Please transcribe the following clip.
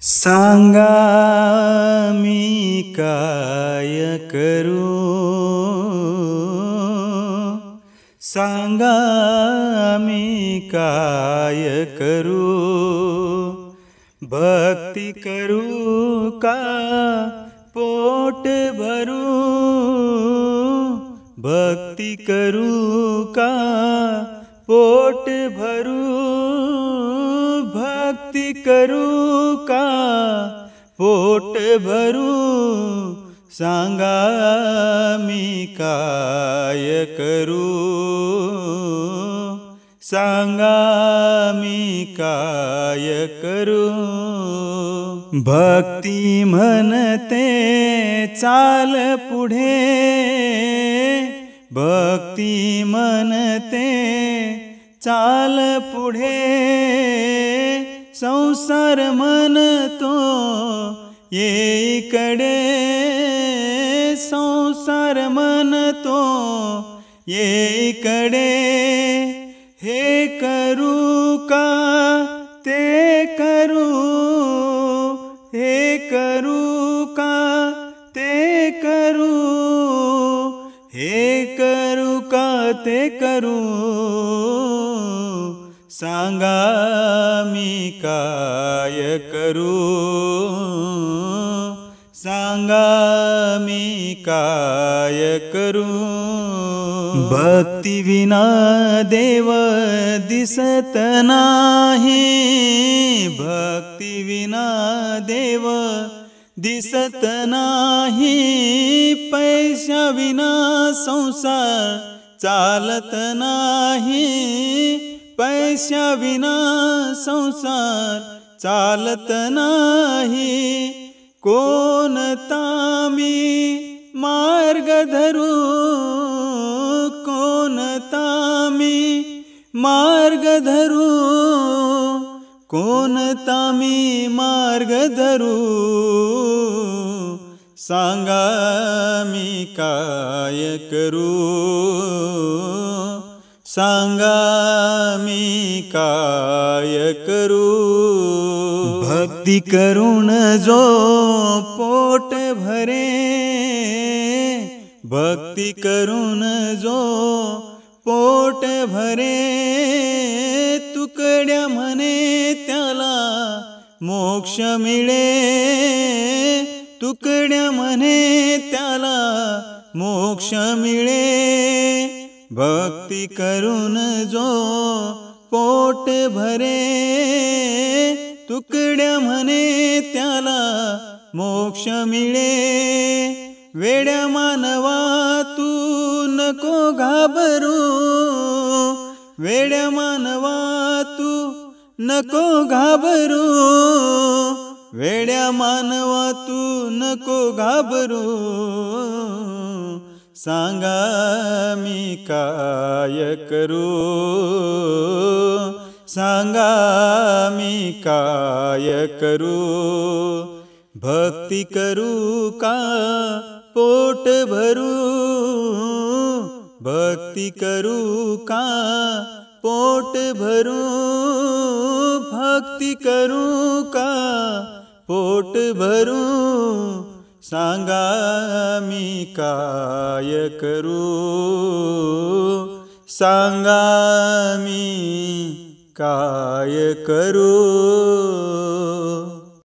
सांगा मी काय करू, सांगा मी काय करू, भक्ती करू का पोट भरू, भक्ती करू का पोट भरू, भक्ती करू का पोट भरू, सांगा मी काय करू, सांगा मी काय करू। भक्ती म्हणते चाल पुढे, भक्ती म्हणते चाल पुढे, संसार म्हणतो ये इकडे, संसार म्हणतो ये इकडे, हे करू का ते करू, हे करू का ते करू, हे करू का ते करू, सांगा मी काय करू, सांगा मी काय करू। भक्ती विना देव दिसत नाही, भक्ती विना देव दिसत नाही, पैसा विना संसार चालत नाही, पैसा विना संसार चालत नाही, कोणता मी मार्ग धरू, कोणता मी मार्ग धरू, कोणता मी मार्ग धरू, सांगा मी काय करू, सांगा मी काय करू। भक्ती करून जो पोट भरे, भक्ती करून जो पोट भरे, तुकड्या म्हणे त्याला मोक्ष मिळे, तुकड्या म्हणे त्याला मोक्ष मिळे, भक्ती करून जो पोट भरे, तुकड्या म्हणे त्याला मोक्ष मिळे, वेड्या मानवा तू नको घाबरू, वेड्या मानवा तू नको घाबरू, वेड्या मानवा तू नको घाबरू, सांगा मी काय करू, सांगा मी काय करू। भक्ती करू का पोट भरू, भक्ती करू का पोट भरू, भक्ती करू का पोट भरू, सांगा मी काय करू, सांगा मी काय करू।